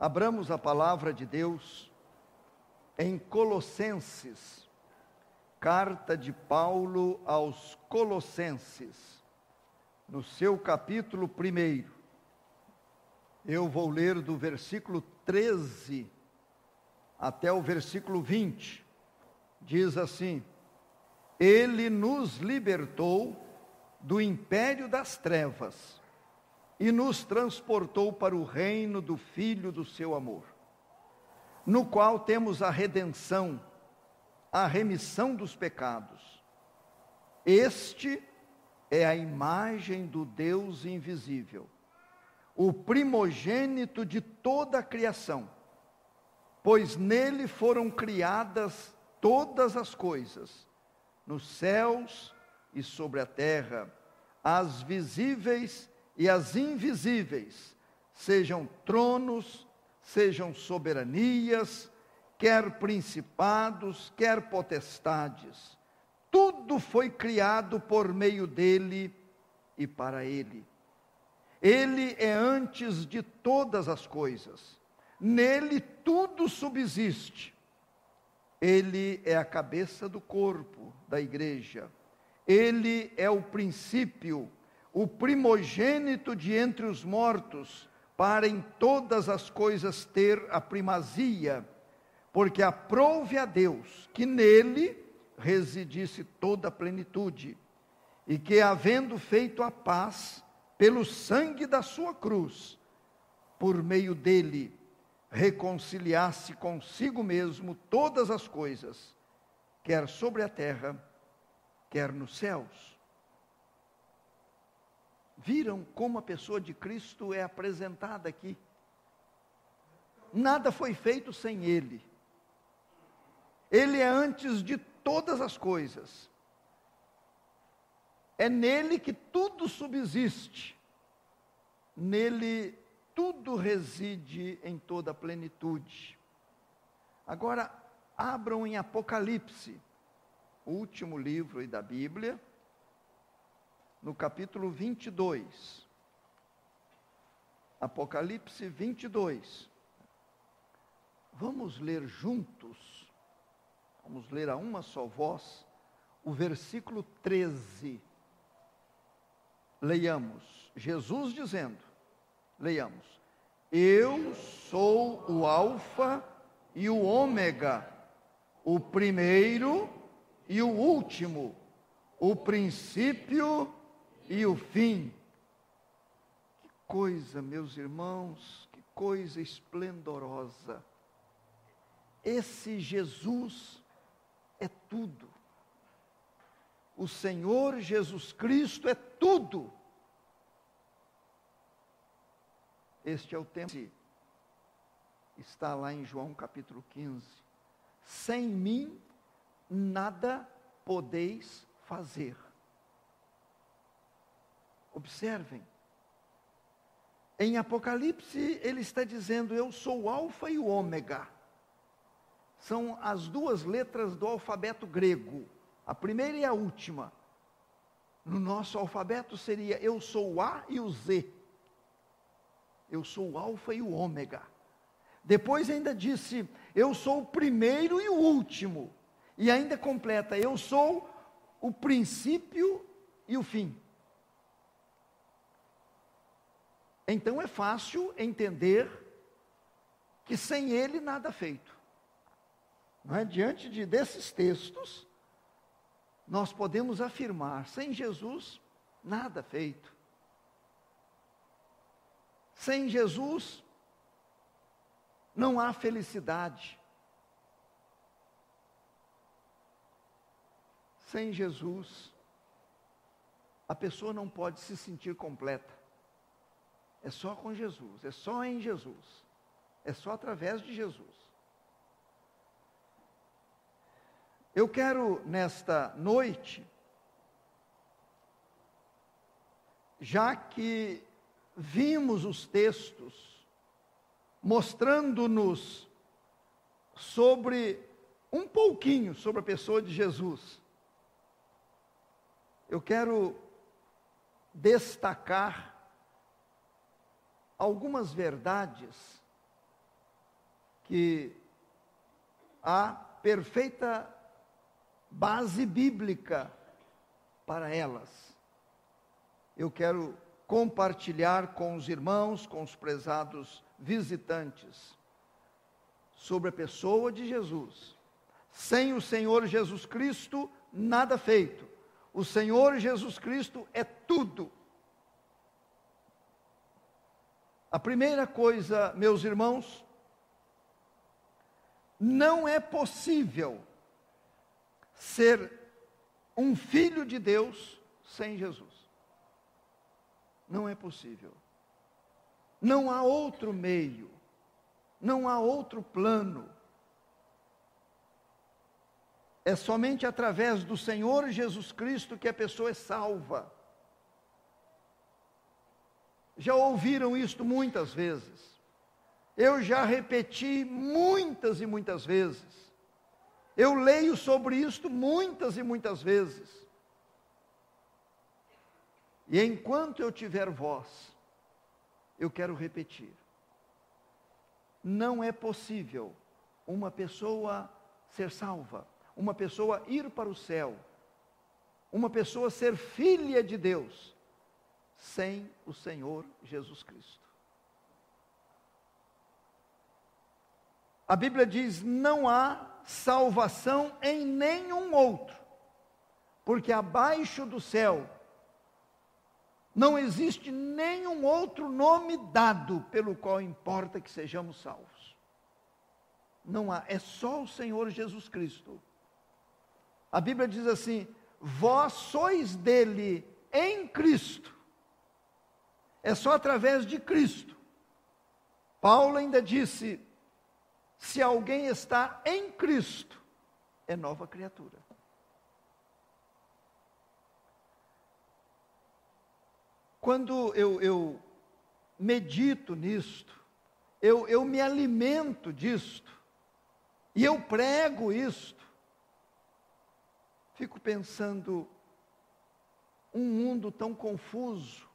Abramos a palavra de Deus em Colossenses, carta de Paulo aos Colossenses, no seu capítulo 1. Eu vou ler do versículo 13 até o versículo 20. Diz assim: Ele nos libertou do império das trevas e nos transportou para o reino do Filho do seu amor, no qual temos a redenção, a remissão dos pecados. Este é a imagem do Deus invisível, o primogênito de toda a criação, pois nele foram criadas todas as coisas, nos céus e sobre a terra, as visíveis e as invisíveis, sejam tronos, sejam soberanias, quer principados, quer potestades. Tudo foi criado por meio dele e para ele. Ele é antes de todas as coisas. Nele tudo subsiste. Ele é a cabeça do corpo, da igreja. Ele é o princípio, o primogênito de entre os mortos, para em todas as coisas ter a primazia, porque aprouve a Deus que nele residisse toda a plenitude, e que, havendo feito a paz pelo sangue da sua cruz, por meio dele reconciliasse consigo mesmo todas as coisas, quer sobre a terra, quer nos céus. Viram como a pessoa de Cristo é apresentada aqui? Nada foi feito sem ele. Ele é antes de todas as coisas. É nele que tudo subsiste. Nele tudo reside em toda a plenitude. Agora, abram em Apocalipse, o último livro da Bíblia, no capítulo 22. Apocalipse 22. Vamos ler juntos, vamos ler a uma só voz, o versículo 13. Leiamos, Jesus dizendo, leiamos: Eu sou o Alfa e o Ômega, o primeiro e o último, o princípio e o fim. Que coisa, meus irmãos, que coisa esplendorosa. Esse Jesus é tudo. O Senhor Jesus Cristo é tudo. Este é o tema. Está lá em João capítulo 15. Sem mim, nada podeis fazer. Observem. Em Apocalipse, ele está dizendo: eu sou o Alfa e o Ômega. São as duas letras do alfabeto grego, a primeira e a última. No nosso alfabeto seria: eu sou o A e o Z. Eu sou o Alfa e o Ômega. Depois ainda disse: eu sou o primeiro e o último. E ainda completa: eu sou o princípio e o fim. Então é fácil entender que sem ele nada feito. Não é? Diante desses textos, nós podemos afirmar: sem Jesus, nada feito. Sem Jesus, não há felicidade. Sem Jesus, a pessoa não pode se sentir completa. É só com Jesus, é só em Jesus, é só através de Jesus. Eu quero, nesta noite, já que vimos os textos mostrando-nos sobre um pouquinho sobre a pessoa de Jesus, eu quero destacar algumas verdades que há perfeita base bíblica para elas. Eu quero compartilhar com os irmãos, com os prezados visitantes, sobre a pessoa de Jesus. Sem o Senhor Jesus Cristo, nada feito. O Senhor Jesus Cristo é tudo. A primeira coisa, meus irmãos, não é possível ser um filho de Deus sem Jesus. Não é possível. Não há outro meio, não há outro plano. É somente através do Senhor Jesus Cristo que a pessoa é salva. Já ouviram isto muitas vezes. Eu já repeti muitas e muitas vezes. Eu leio sobre isto muitas e muitas vezes. E enquanto eu tiver voz, eu quero repetir. Não é possível uma pessoa ser salva, uma pessoa ir para o céu, uma pessoa ser filha de Deus, sem o Senhor Jesus Cristo. A Bíblia diz: não há salvação em nenhum outro, porque abaixo do céu não existe nenhum outro nome dado pelo qual importa que sejamos salvos. Não há, é só o Senhor Jesus Cristo. A Bíblia diz assim: vós sois dele em Cristo. É só através de Cristo. Paulo ainda disse: se alguém está em Cristo, é nova criatura. Quando eu medito nisto, eu me alimento disto, e eu prego isto, fico pensando, um mundo tão confuso,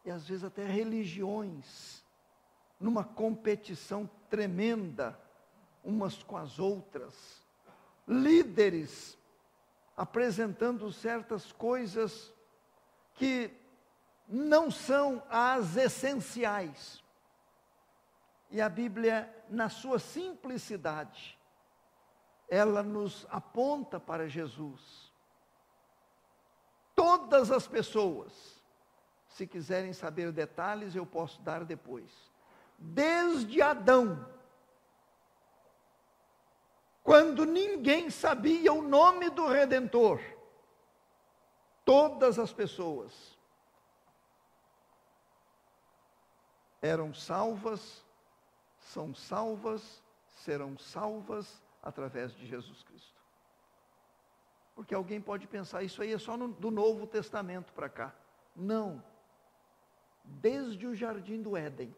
e às vezes até religiões, numa competição tremenda, umas com as outras, líderes apresentando certas coisas que não são as essenciais. E a Bíblia, na sua simplicidade, ela nos aponta para Jesus. Todas as pessoas, se quiserem saber detalhes, eu posso dar depois. Desde Adão, quando ninguém sabia o nome do Redentor, todas as pessoas eram salvas, são salvas, serão salvas através de Jesus Cristo. Porque alguém pode pensar, isso aí é só do Novo Testamento para cá. Não. Desde o jardim do Éden,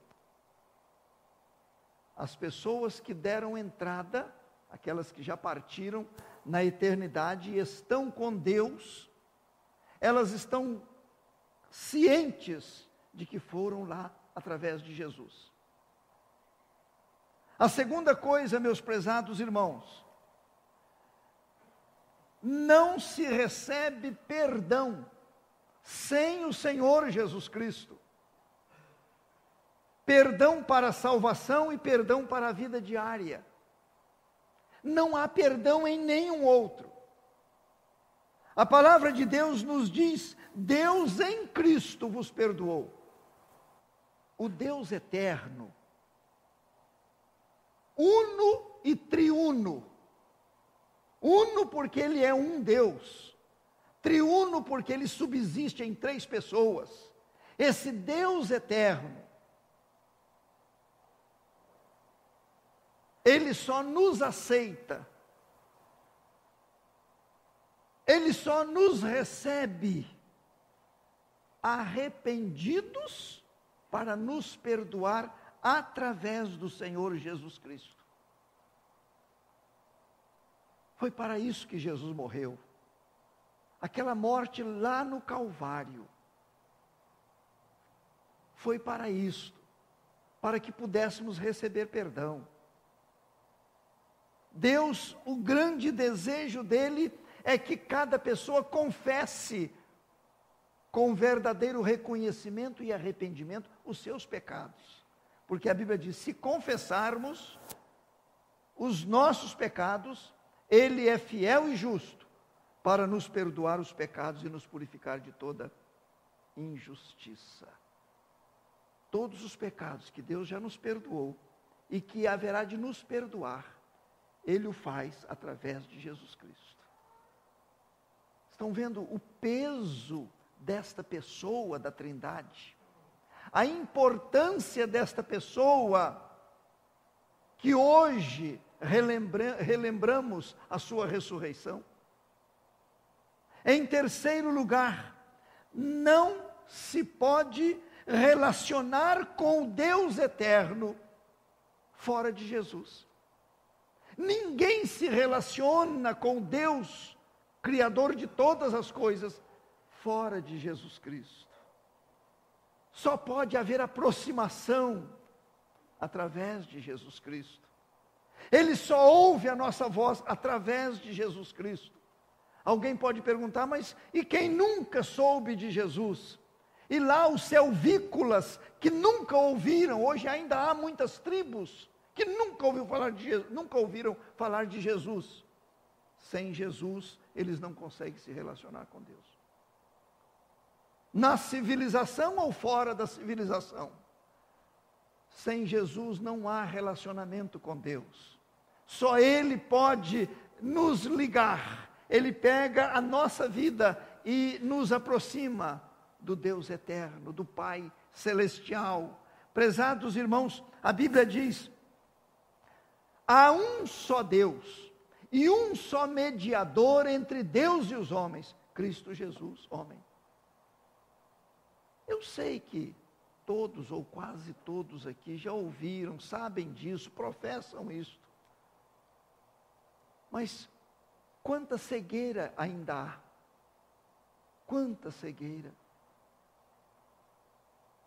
as pessoas que deram entrada, aquelas que já partiram na eternidade e estão com Deus, elas estão cientes de que foram lá através de Jesus. A segunda coisa, meus prezados irmãos, não se recebe perdão sem o Senhor Jesus Cristo. Perdão para a salvação e perdão para a vida diária. Não há perdão em nenhum outro. A palavra de Deus nos diz: Deus em Cristo vos perdoou. O Deus eterno, uno e triuno. Uno porque Ele é um Deus. Triuno porque Ele subsiste em três pessoas. Esse Deus eterno, Ele só nos aceita, Ele só nos recebe arrependidos para nos perdoar através do Senhor Jesus Cristo. Foi para isso que Jesus morreu. Aquela morte lá no Calvário foi para isto, para que pudéssemos receber perdão. Deus, o grande desejo dele é que cada pessoa confesse com verdadeiro reconhecimento e arrependimento os seus pecados. Porque a Bíblia diz, se confessarmos os nossos pecados, Ele é fiel e justo para nos perdoar os pecados e nos purificar de toda injustiça. Todos os pecados que Deus já nos perdoou e que haverá de nos perdoar, Ele o faz através de Jesus Cristo. Estão vendo o peso desta pessoa da Trindade? A importância desta pessoa que hoje relembramos a sua ressurreição. Em terceiro lugar, não se pode relacionar com o Deus eterno fora de Jesus. Ninguém se relaciona com Deus, Criador de todas as coisas, fora de Jesus Cristo. Só pode haver aproximação através de Jesus Cristo. Ele só ouve a nossa voz através de Jesus Cristo. Alguém pode perguntar, mas e quem nunca soube de Jesus? E lá os selvícolas que nunca ouviram, hoje ainda há muitas tribos que nunca ouviram falar de Jesus. Sem Jesus, eles não conseguem se relacionar com Deus. Na civilização ou fora da civilização, sem Jesus não há relacionamento com Deus. Só Ele pode nos ligar. Ele pega a nossa vida e nos aproxima do Deus eterno, do Pai celestial. Prezados irmãos, a Bíblia diz, há um só Deus e um só mediador entre Deus e os homens, Cristo Jesus, homem. Eu sei que todos ou quase todos aqui já ouviram, sabem disso, professam isto. Mas quanta cegueira ainda há? Quanta cegueira?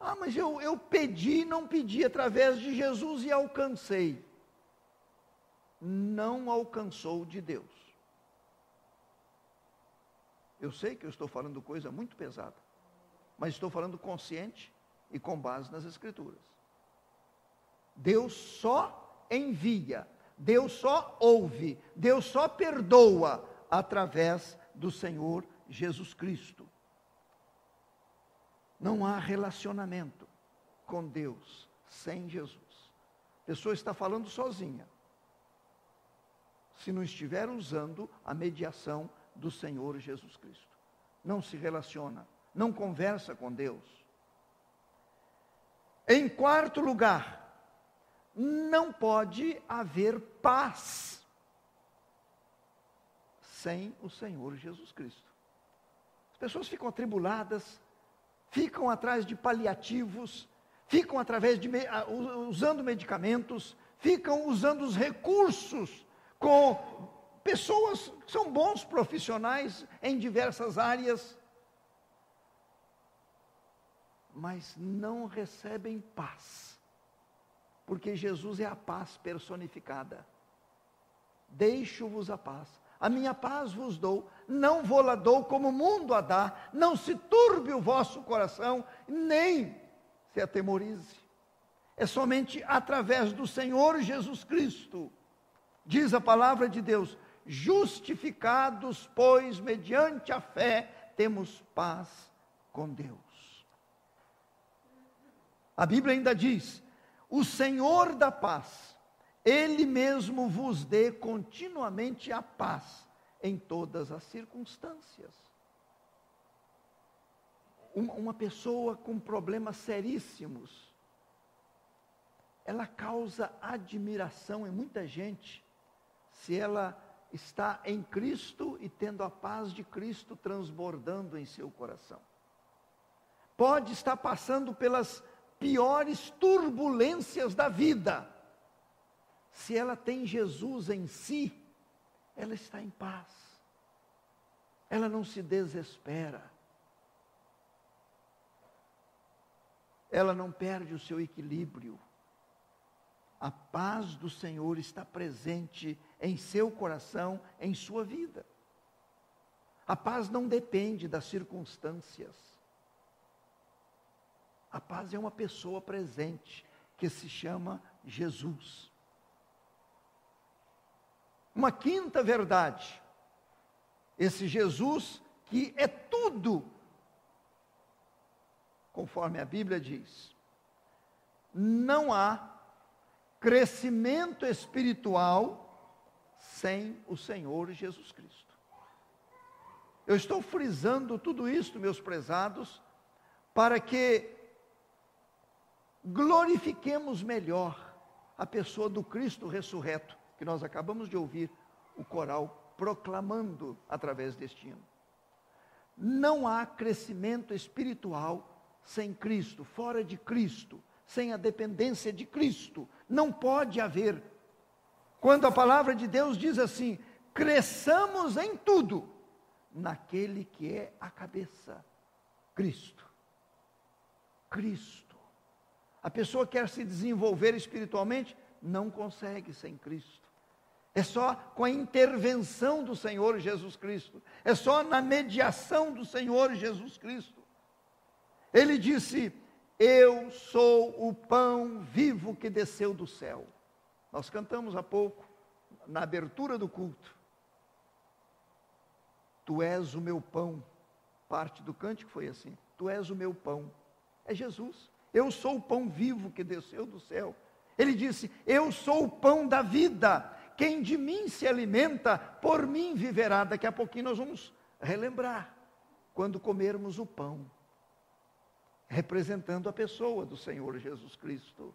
Ah, mas eu pedi, não pedi através de Jesus e alcancei. Não alcançou de Deus. Eu sei que eu estou falando coisa muito pesada, mas estou falando consciente e com base nas Escrituras. Deus só envia, Deus só ouve, Deus só perdoa através do Senhor Jesus Cristo. Não há relacionamento com Deus sem Jesus. A pessoa está falando sozinha, se não estiver usando a mediação do Senhor Jesus Cristo. Não se relaciona, não conversa com Deus. Em quarto lugar, não pode haver paz sem o Senhor Jesus Cristo. As pessoas ficam atribuladas, ficam atrás de paliativos, ficam usando medicamentos, ficam usando os recursos com pessoas que são bons profissionais em diversas áreas, mas não recebem paz, porque Jesus é a paz personificada. Deixo-vos a paz, a minha paz vos dou, não vou-la dou como o mundo a dá, não se turbe o vosso coração, nem se atemorize. É somente através do Senhor Jesus Cristo, diz a palavra de Deus, justificados, pois, mediante a fé, temos paz com Deus. A Bíblia ainda diz, o Senhor da paz, Ele mesmo vos dê continuamente a paz em todas as circunstâncias. Uma pessoa com problemas seríssimos, ela causa admiração em muita gente, se ela está em Cristo e tendo a paz de Cristo transbordando em seu coração. Pode estar passando pelas piores turbulências da vida. Se ela tem Jesus em si, ela está em paz. Ela não se desespera. Ela não perde o seu equilíbrio. a paz do Senhor está presente em seu coração, em sua vida. A paz não depende das circunstâncias. A paz é uma pessoa presente, que se chama Jesus. Uma quinta verdade, esse Jesus que é tudo, conforme a Bíblia diz, não há crescimento espiritual sem o Senhor Jesus Cristo. Eu estou frisando tudo isso, meus prezados, para que glorifiquemos melhor a pessoa do Cristo ressurreto, que nós acabamos de ouvir o coral proclamando através deste hino. Não há crescimento espiritual sem Cristo, fora de Cristo, sem a dependência de Cristo. Não pode haver. Quando a palavra de Deus diz assim, cresçamos em tudo, naquele que é a cabeça, Cristo. Cristo. A pessoa quer se desenvolver espiritualmente, não consegue sem Cristo. É só com a intervenção do Senhor Jesus Cristo. É só na mediação do Senhor Jesus Cristo. Ele disse, eu sou o pão vivo que desceu do céu. Nós cantamos há pouco, na abertura do culto. Tu és o meu pão. Parte do cântico foi assim. Tu és o meu pão. É Jesus. Eu sou o pão vivo que desceu do céu. Ele disse, eu sou o pão da vida. Quem de mim se alimenta, por mim viverá. Daqui a pouquinho nós vamos relembrar, quando comermos o pão, representando a pessoa do Senhor Jesus Cristo.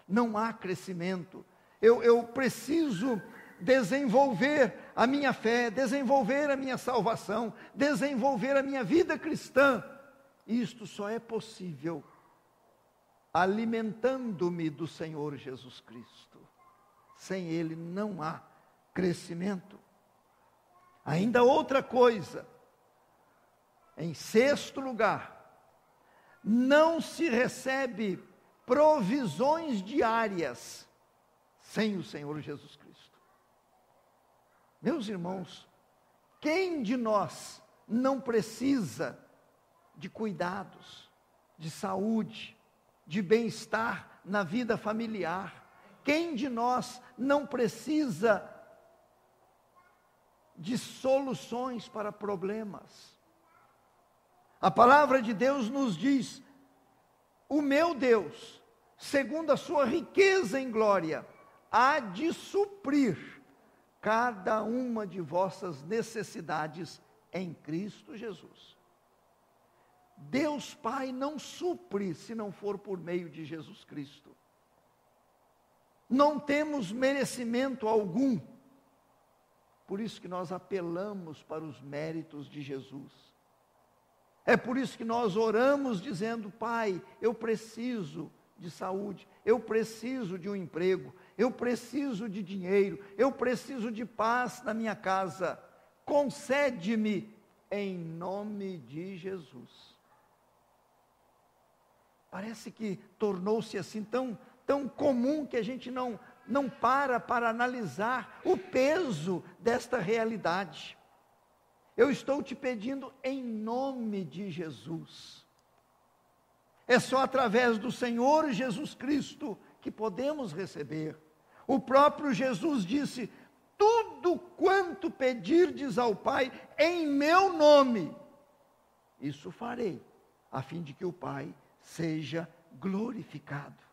Não há crescimento. Eu preciso desenvolver a minha fé, desenvolver a minha salvação, desenvolver a minha vida cristã. Isto só é possível alimentando-me do Senhor Jesus Cristo. Sem Ele não há crescimento. Ainda outra coisa, em sexto lugar, não se recebe provisões diárias sem o Senhor Jesus Cristo. Meus irmãos, quem de nós não precisa de cuidados, de saúde, de bem-estar na vida familiar? Quem de nós não precisa de soluções para problemas? A palavra de Deus nos diz, o meu Deus, segundo a sua riqueza em glória, há de suprir cada uma de vossas necessidades em Cristo Jesus. Deus Pai não supre se não for por meio de Jesus Cristo. Não temos merecimento algum. Por isso que nós apelamos para os méritos de Jesus. É por isso que nós oramos dizendo, Pai, eu preciso de saúde, eu preciso de um emprego, eu preciso de dinheiro, eu preciso de paz na minha casa. Concede-me em nome de Jesus. Parece que tornou-se assim tão comum que a gente não para analisar o peso desta realidade. Eu estou te pedindo em nome de Jesus. É só através do Senhor Jesus Cristo que podemos receber. O próprio Jesus disse, tudo quanto pedirdes ao Pai em meu nome, isso farei, a fim de que o Pai seja glorificado.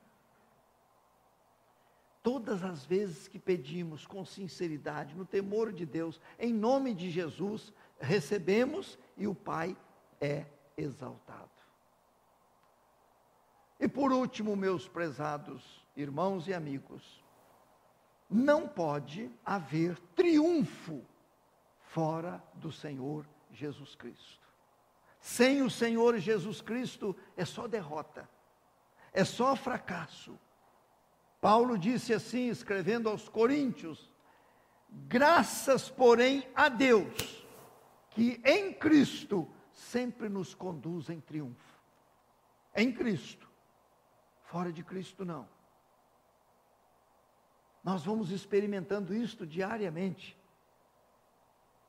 Todas as vezes que pedimos com sinceridade, no temor de Deus, em nome de Jesus, recebemos e o Pai é exaltado. E por último, meus prezados irmãos e amigos, não pode haver triunfo fora do Senhor Jesus Cristo. Sem o Senhor Jesus Cristo é só derrota, é só fracasso. Paulo disse assim, escrevendo aos Coríntios, graças, porém, a Deus, que em Cristo sempre nos conduz em triunfo. Em Cristo. Fora de Cristo, não. Nós vamos experimentando isto diariamente.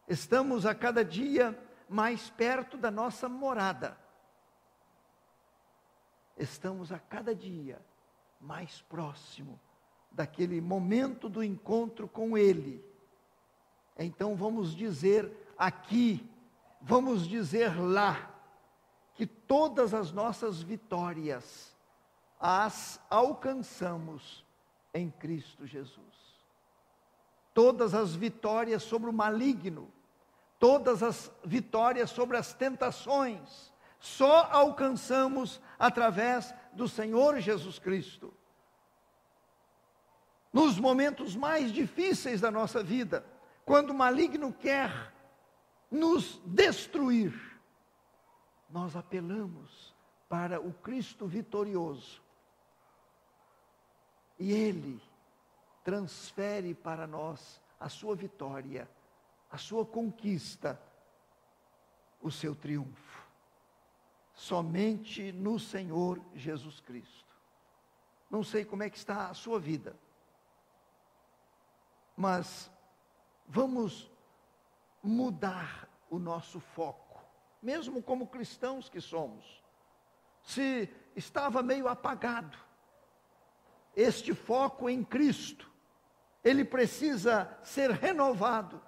Estamos a cada dia mais perto da nossa morada. Estamos a cada dia mais próximo daquele momento do encontro com Ele. Então vamos dizer aqui, vamos dizer lá, que todas as nossas vitórias as alcançamos em Cristo Jesus. Todas as vitórias sobre o maligno, todas as vitórias sobre as tentações, só alcançamos através do Senhor Jesus Cristo. Nos momentos mais difíceis da nossa vida, quando o maligno quer nos destruir, nós apelamos para o Cristo vitorioso. E Ele transfere para nós a sua vitória, a sua conquista, o seu triunfo. Somente no Senhor Jesus Cristo. Não sei como é que está a sua vida, mas vamos mudar o nosso foco, mesmo como cristãos que somos. Se estava meio apagado, este foco em Cristo, ele precisa ser renovado.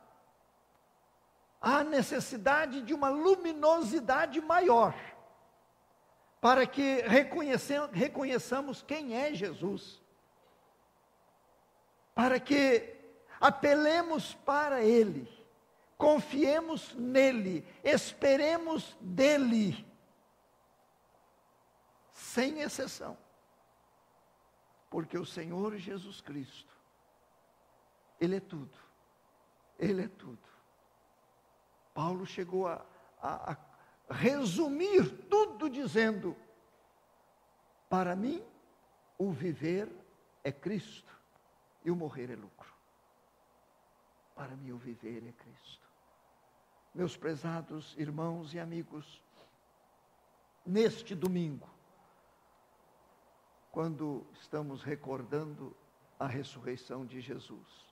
Há necessidade de uma luminosidade maior, para que reconheçamos quem é Jesus, para que apelemos para Ele, confiemos nele, esperemos dele, sem exceção, porque o Senhor Jesus Cristo, Ele é tudo, Ele é tudo. Paulo chegou a resumir tudo dizendo: para mim, o viver é Cristo e o morrer é lucro. Para mim, o viver é Cristo. Meus prezados irmãos e amigos, neste domingo, quando estamos recordando a ressurreição de Jesus,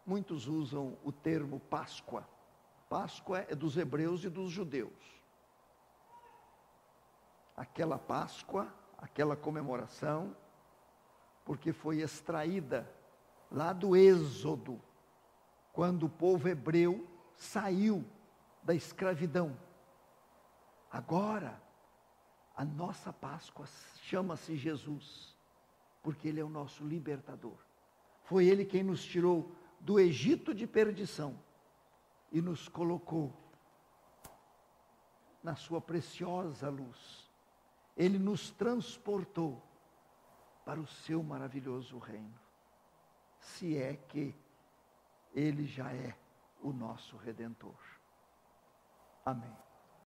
muitos usam o termo Páscoa. Páscoa é dos hebreus e dos judeus. Aquela Páscoa, aquela comemoração, porque foi extraída lá do Êxodo, quando o povo hebreu saiu da escravidão. Agora, a nossa Páscoa chama-se Jesus, porque Ele é o nosso libertador. Foi Ele quem nos tirou do Egito de perdição e nos colocou na sua preciosa luz. Ele nos transportou para o seu maravilhoso reino, se é que Ele já é o nosso Redentor. Amém.